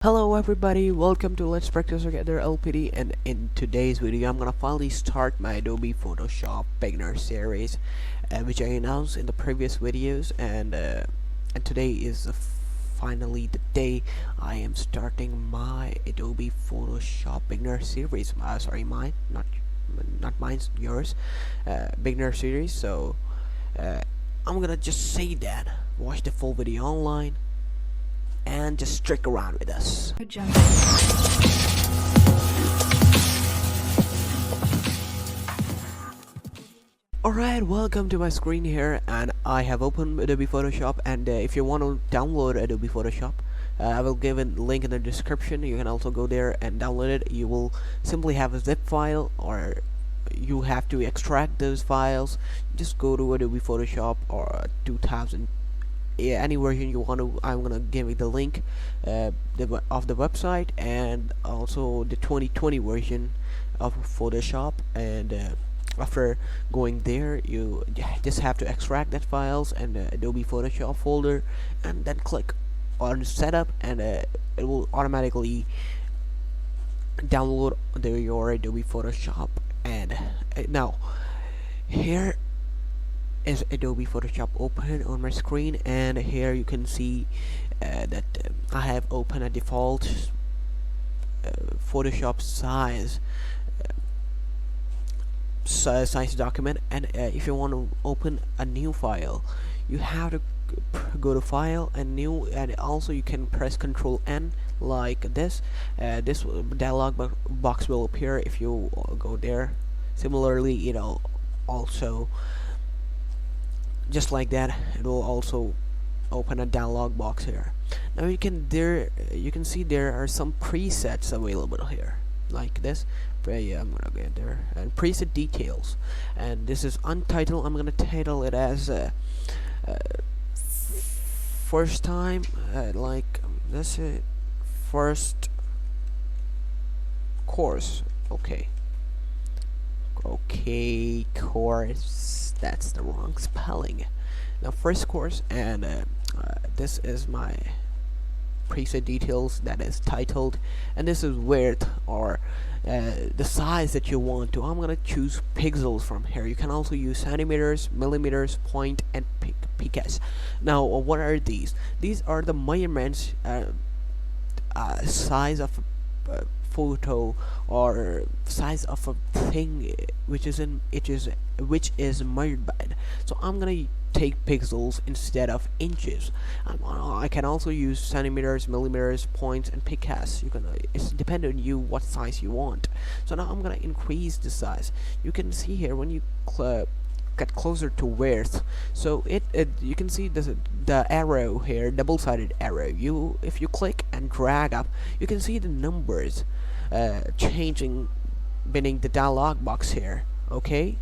Hello everybody, welcome to Let's Practice Together LPD, and in today's video I'm gonna finally start my Adobe Photoshop beginner series, which I announced in the previous videos, and today is finally the day I am starting my Adobe Photoshop beginner series. Sorry, mine, not mine, yours, beginner series. So I'm gonna just say that. Watch the full video online and just stick around with us. Alright, welcome to my screen here, and I have opened Adobe Photoshop, and if you want to download Adobe Photoshop, I will give a link in the description. You can also go there and download it. You will simply have a zip file, or you have to extract those files. Just go to Adobe Photoshop or 2000, any version you want to. I'm gonna give you the link of the website, and also the 2020 version of Photoshop. And after going there, you just have to extract that files and Adobe Photoshop folder, and then click on setup, and it will automatically download your Adobe Photoshop. And now here is Adobe Photoshop open on my screen, and here you can see that I have opened a default Photoshop size document. And if you want to open a new file, you have to go to File and New, and also you can press Ctrl N like this. This dialog box will appear if you go there. Similarly, also just like that, it will also open a dialog box here. Now you can see there are some presets available here, like this. Yeah, I'm gonna get there, and preset details, and this is untitled. I'm gonna title it as first time, like this, first course. Okay, course, that's the wrong spelling. Now first course, and this is my preset details that is titled, and this is width, or the size that you want to. I'm gonna choose pixels from here. You can also use centimeters, millimeters, point, and pks. Now what are these? These are the measurements, size of a photo, or size of a thing which is measured by it. So I'm gonna take pixels instead of inches. I can also use centimeters, millimeters, points, and pks. It's dependent on you what size you want. So now I'm gonna increase the size. You can see here when you get closer to width, so you can see the arrow here, double-sided arrow. If you click and drag up, you can see the numbers changing beneath the dialog box here. Okay,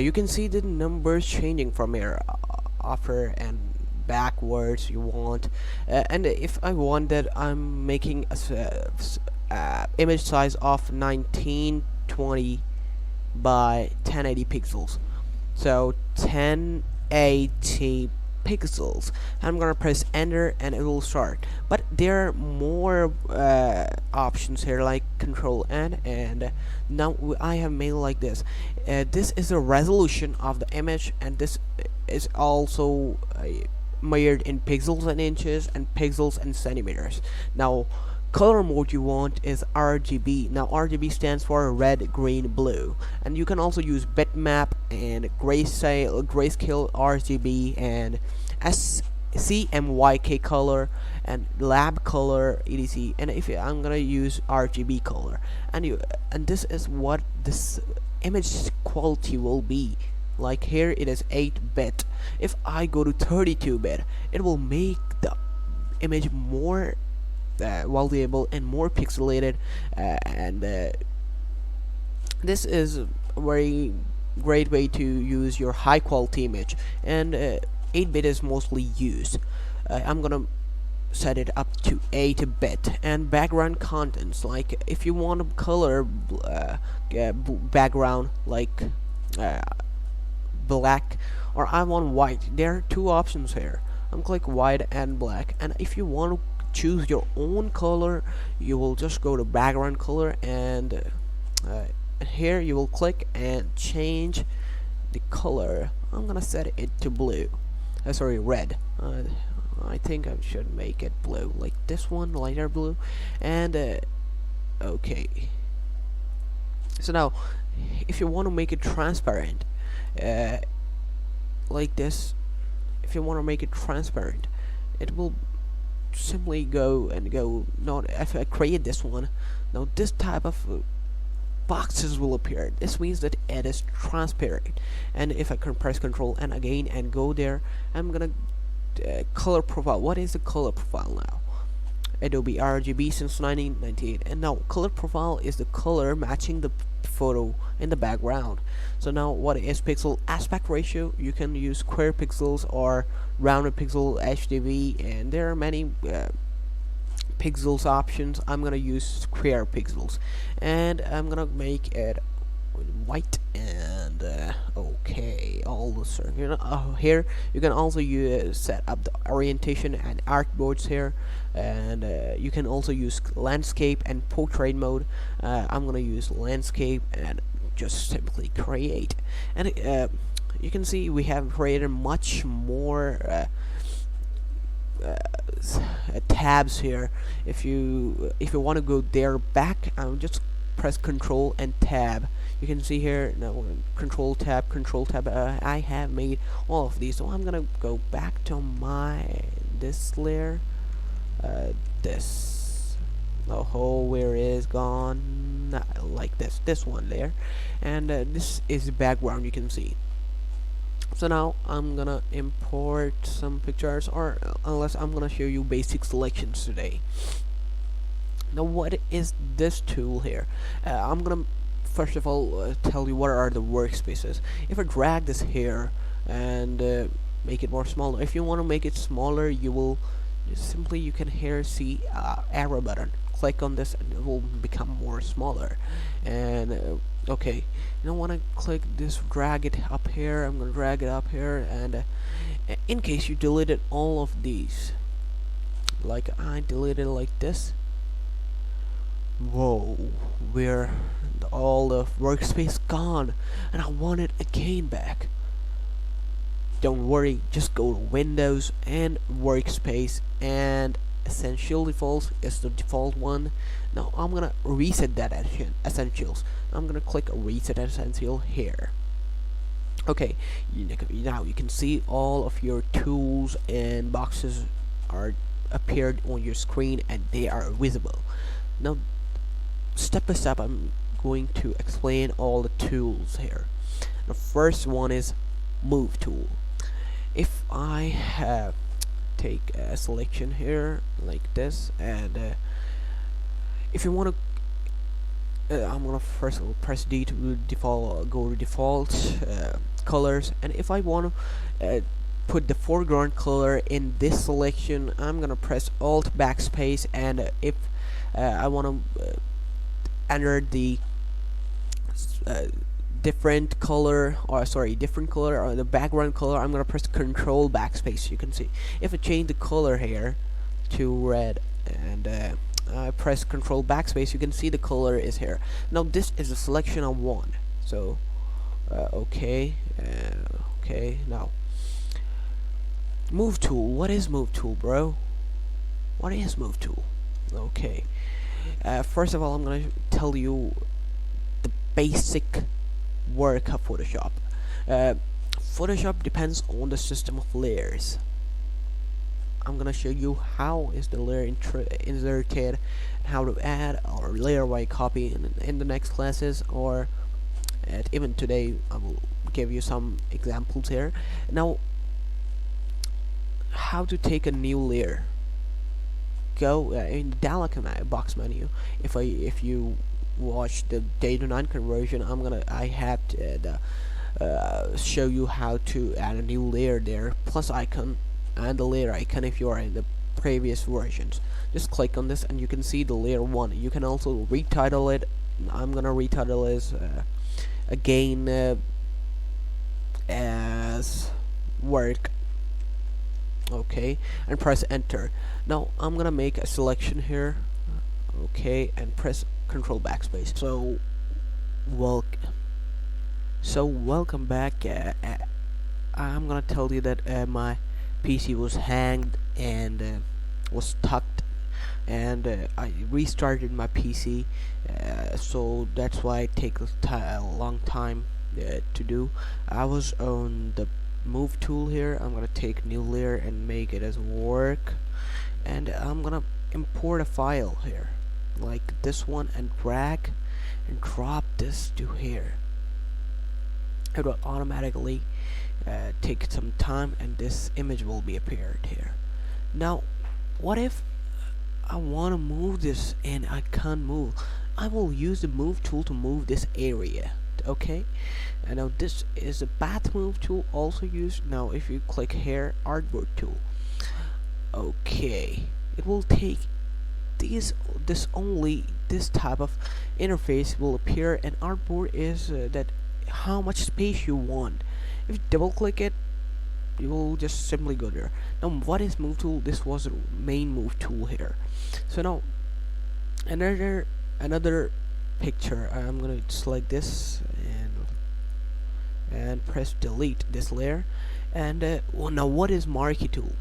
you can see the numbers changing from here, upper and backwards you want. And if I want that, I'm making a image size of 1920 by 1080 pixels, so 1080 pixels. I'm gonna press enter and it will start, but there are more options here, like Control N, and now I have made like this. This is the resolution of the image, and this is also measured in pixels and inches, and pixels and centimeters. Now color mode you want is RGB. Now RGB stands for red, green, blue, and you can also use bitmap and grayscale RGB, and CMYK color, and lab color, etc. And I'm gonna use RGB color, and this is what this image quality will be. Like here it is 8-bit. If I go to 32-bit, it will make the image more valuable and more pixelated, and this is a very great way to use your high quality image, and 8-bit is mostly used. I'm gonna set it up to 8-bit. And background contents, like if you want to color background like black, or I want white, there are two options here. I'm click white and black, and if you want to choose your own color, you will just go to background color, and here you will click and change the color. I'm gonna set it to blue. Sorry, red. I think I should make it blue, like this one, lighter blue. And okay. So now, if you want to make it transparent, like this, if you want to make it transparent, it will simply go and go. Not if I create this one, now this type of boxes will appear. This means that it is transparent. And if I can press Control and again and go there, I'm gonna color profile. What is the color profile now? Adobe RGB since 1998, and now color profile is the color matching the photo in the background. So now, what is pixel aspect ratio? You can use square pixels or rounded pixel HDV, and there are many pixels options. I'm gonna use square pixels, and I'm gonna make it white. And okay, all the here you can also set up the orientation and artboards here, and you can also use landscape and portrait mode. I'm gonna use landscape and just simply create, and you can see we have created much more tabs here. If you want to go there back, just press Control and Tab. You can see here now, Control Tab. I have made all of these, so I'm gonna go back to this layer. This the whole where is gone, like this one there, and this is the background you can see. So now I'm gonna import some pictures, or unless I'm gonna show you basic selections today. Now, what is this tool here? I'm gonna first of all tell you what are the workspaces. If I drag this here and make it more smaller, if you want to make it smaller, you will simply, you can here see arrow button. Click on this and it will become more smaller. And okay, you don't want to click this, drag it up here. I'm gonna drag it up here, and in case you deleted all of these, like I deleted like this. Whoa, where all the workspace gone, and I want it again back. Don't worry, just go to Windows and Workspace, and Essential Defaults is the default one. Now I'm gonna reset that Essentials. I'm gonna click Reset Essential here. Okay, now you can see all of your tools and boxes are appeared on your screen, and they are visible. Now, step by step, I'm going to explain all the tools here. The first one is Move tool. If I take a selection here like this, and if you want to, I'm gonna first press D to default, go to default colors, and if I want to put the foreground color in this selection, I'm gonna press Alt backspace, and if I want to enter the different color, or the background color, I'm gonna press Control backspace. You can see if I change the color here to red, and I press Control backspace, you can see the color is here. Now this is the selection I want. So okay, now Move tool. What is Move tool, bro? What is Move tool? Okay, first of all, I'm gonna tell you the basic work of Photoshop. Photoshop depends on the system of layers. I'm gonna show you how is the layer inserted, and how to add or layer by copy in the next classes, or even today I will give you some examples here. Now, how to take a new layer. Go in the dialog box menu. If you watch the Day to Night conversion, I have to show you how to add a new layer there, plus icon and the layer icon if you are in the previous versions. Just click on this and you can see the layer 1. You can also retitle it. I'm gonna retitle this again as work. Okay, and press enter. Now I'm gonna make a selection here. Okay, and press control backspace. Well welcome back. I'm gonna tell you that my PC was hanged and was stuck, and I restarted my PC, so that's why it takes a long time to do. I was on the move tool here. I'm gonna take new layer and make it as work, and I'm gonna import a file here like this one and drag and drop this to here. It will automatically take some time, and this image will be appeared here. Now what if I want to move this and I can't move? I will use the move tool to move this area. Okay, and now this is the path move tool also used. Now if you click here, artboard tool, okay, it will take this type of interface will appear, and artboard is that how much space you want. If you double click it, you will just simply go there. Now what is move tool? This was the main move tool here. So now another picture. I'm gonna select this and press delete this layer. And well, now what is marquee tool?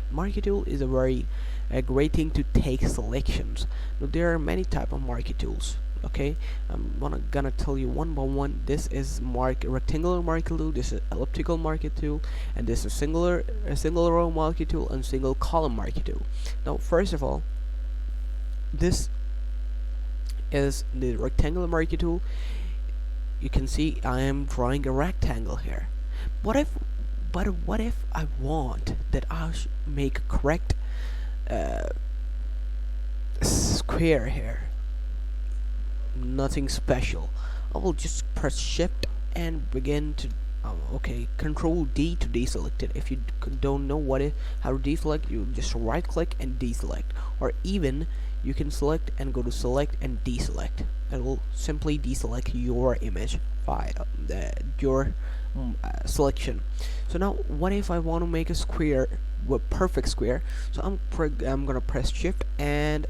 Marquee tool is a very great thing to take selections. Now there are many type of marquee tools. Okay, I'm gonna tell you one by one. This is rectangular marquee tool, this is elliptical marquee tool, and this is a single row marquee tool and single column marquee tool. Now first of all, this is the rectangular marquee tool. You can see I am drawing a rectangle here. What if I want that I make a correct square here? Nothing special. I will just press shift and begin to okay, control D to deselect it. If you don't know how to deselect, you just right click and deselect, or even you can select and go to select and deselect. It will simply deselect your image file, your selection. So now what if I want to make a square, perfect square? So I'm gonna press shift and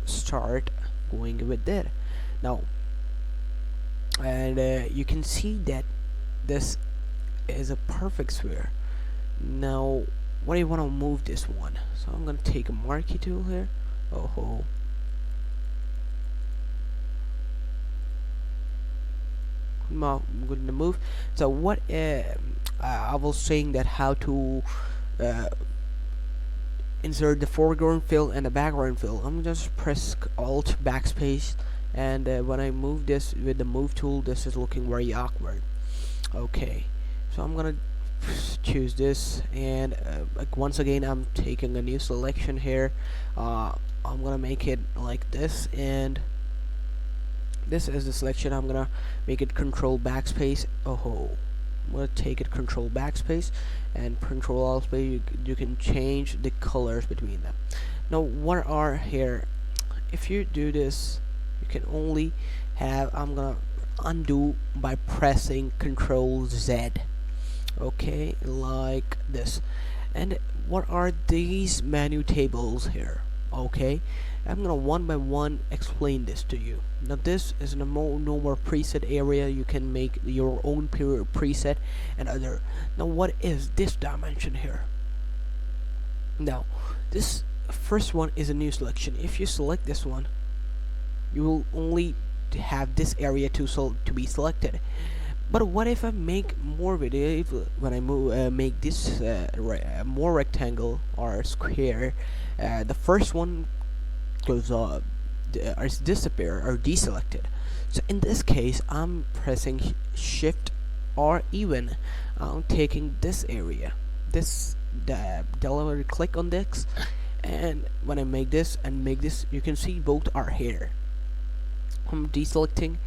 start going with that. Now and you can see that this is a perfect sphere. Now what do you want to move this one? So I'm gonna take a marquee tool here. Oh, I'm going to move. So what I was saying that how to insert the foreground fill and the background fill. I'm just press alt backspace, and when I move this with the move tool, this is looking very awkward. Okay, so I'm gonna choose this, and like once again I'm taking a new selection here. I'm gonna make it like this, and this is the selection. I'm gonna make it control backspace. I'm gonna take it control backspace and control alt space. You can change the colors between them. Now what are here, if you do this, you can only have, I'm gonna undo by pressing control Z. Okay, like this. And what are these menu tables here? Okay, I'm gonna one by one explain this to you. Now this is no more preset area. You can make your own preset and other. Now what is this dimension here? Now this first one is a new selection. If you select this one, you will only have this area to be selected. But what if I make more video? When I make this more rectangle or square, the first one goes is disappear or deselected. So in this case, I'm pressing shift, or even I'm taking this area, double click on this, and when I make this and make this, you can see both are here. I'm deselecting.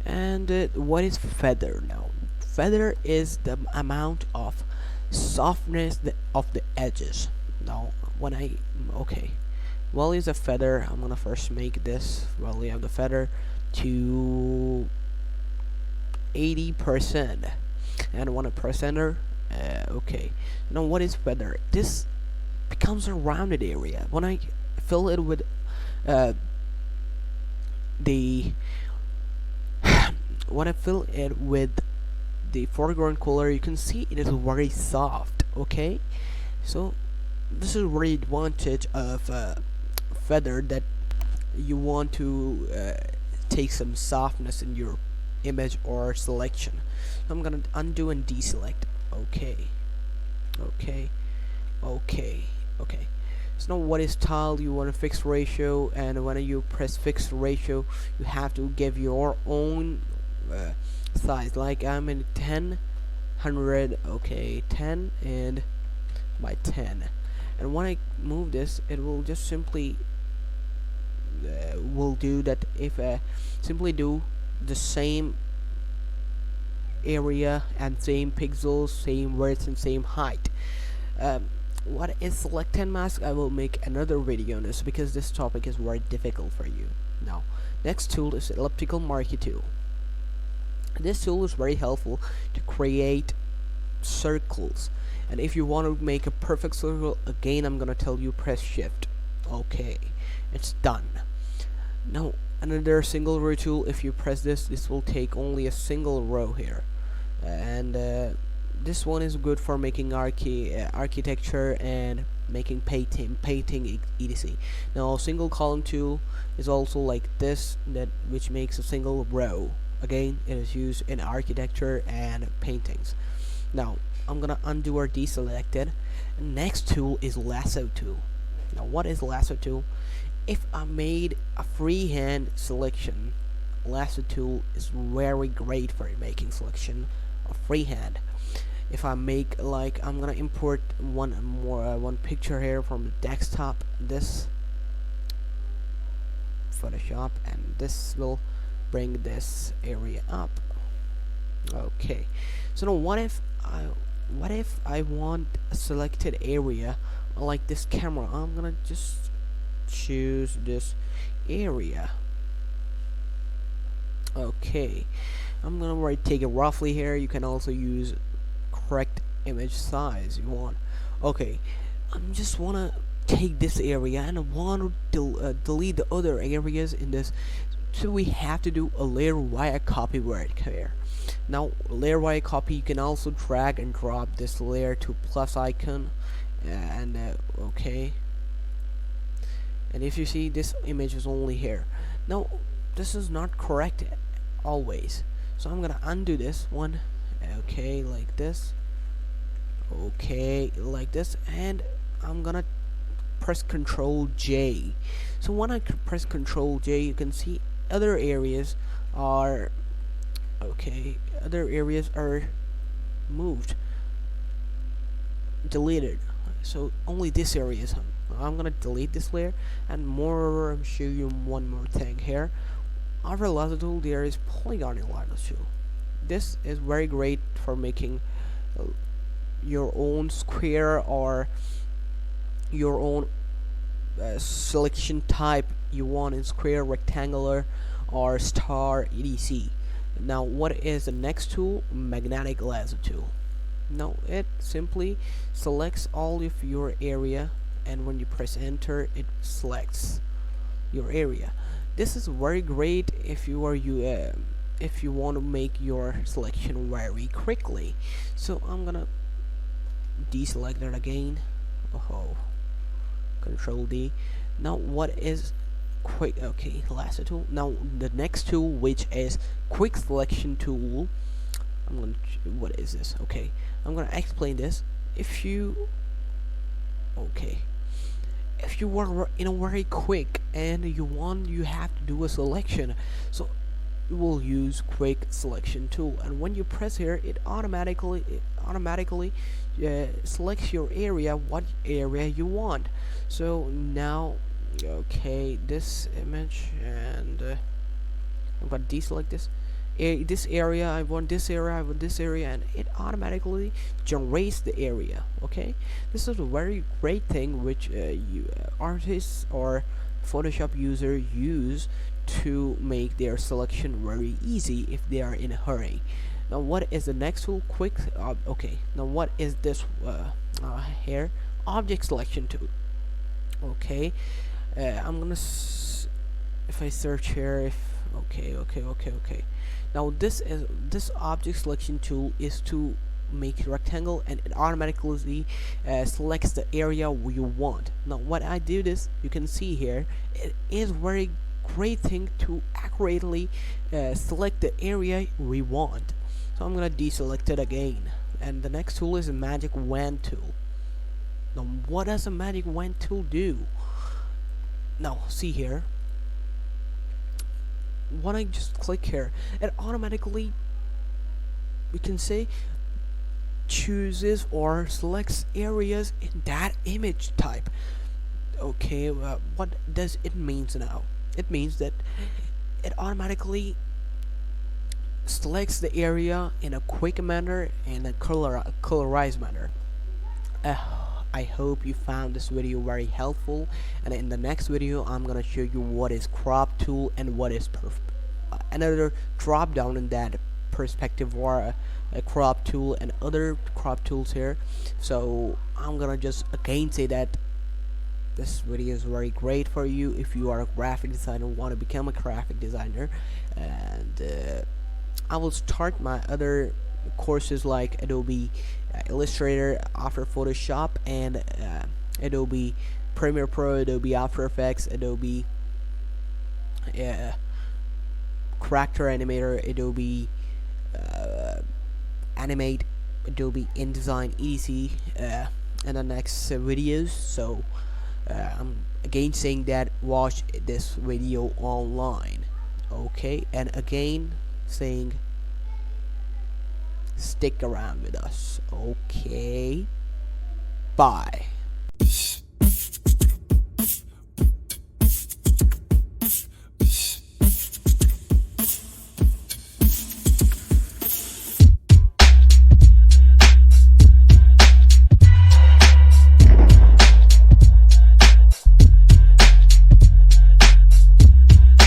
And what is feather now? Feather is the amount of softness of the edges. Now when I value is a feather, I'm gonna first make this value of the feather to 80%, and when I press enter, Okay, now what is feather? This becomes a rounded area when I fill it with uh, the when I fill it with the foreground color. You can see it is very soft. Okay, so this is very advantage of feather, that you want to take some softness in your image or selection. So I'm gonna undo and deselect. Okay, okay, okay, okay. So now what is tile? You want a fixed ratio, and when you press fixed ratio, you have to give your own size. Like I'm in 10, 100, okay, 10 and by 10. And when I move this, it will just simply will do that. If simply do the same area and same pixels, same width and same height. What is select and mask? I will make another video on this because this topic is very difficult for you. Now, next tool is elliptical marquee tool. This tool is very helpful to create circles, and if you want to make a perfect circle, again I'm gonna tell you press shift. Okay, it's done. Now another single row tool. If you press this will take only a single row here, and this one is good for making architecture and making painting etc. Now single column tool is also like this, which makes a single row. Again, it is used in architecture and paintings. Now I'm gonna undo or deselect it. Next tool is lasso tool. Now what is lasso tool? If I made a freehand selection, lasso tool is very great for making selection of freehand. If I make, like, I'm gonna import one picture here from the desktop, this Photoshop, and this will bring this area up. Okay, so now what if I want a selected area like this camera? I'm gonna just choose this area. Okay, I'm gonna take it roughly here. You can also use correct image size you want. Okay, I'm just wanna take this area and I want to delete the other areas in this. So we have to do a layer via copy right here. Now layer via copy, you can also drag and drop this layer to plus icon, and okay, and if you see, this image is only here. Now this is not correct always, so I'm gonna undo this one. Okay, like this. Okay, like this, and I'm gonna press Control J. So when I press Control J, you can see other areas are moved, deleted. So only this area is I'm gonna delete this layer, and more show you one more thing here. After lasso tool, there is polygon lasso tool. This is very great for making your own square or your own selection type you want in square, rectangular, or star, etc. Now what is the next tool? Magnetic lasso tool. Now it simply selects all of your area, and when you press enter, it selects your area. This is very great if you are if you want to make your selection very quickly. So I'm gonna deselect that again. Oh, Control D. Now what is quick? Okay, lasso tool. Now the next tool, which is quick selection tool. I'm gonna what is this? Okay, I'm gonna explain this. If you were in a very quick and you have to do a selection, so you will use quick selection tool, and when you press here, it automatically selects your area, what area you want. So now, okay, this image, and I'm gonna deselect this area. I want this area, I want this area, and it automatically generates the area. Okay, this is a very great thing which artists or Photoshop user use to make their selection very easy if they are in a hurry. Now what is the next tool? Quick okay, now what is this here? Object selection tool. Okay, I'm gonna if I search here, if okay, now this object selection tool is to make a rectangle, and it automatically selects the area you want. Now what I do this, you can see here, it is very great thing to accurately select the area we want. So I'm gonna deselect it again, and the next tool is a magic wand tool. Now what does a magic wand tool do? Now see here, when I just click here, it automatically, we can say, chooses or selects areas in that image type. Okay, what does it means now? It means that it automatically selects the area in a quick manner and a colorized manner. I hope you found this video very helpful, and in the next video I'm gonna show you what is crop tool and what is another drop down in that perspective, or a crop tool and other crop tools here. So I'm gonna just again say that this video is very great for you if you are a graphic designer, want to become a graphic designer. And I will start my other courses like Adobe Illustrator, After Photoshop, and Adobe Premiere Pro, Adobe After Effects, Adobe Character Animator, Adobe Animate, Adobe InDesign, etc. in the next videos. So I'm again saying that watch this video online. Okay, and again saying stick around with us. Okay, bye.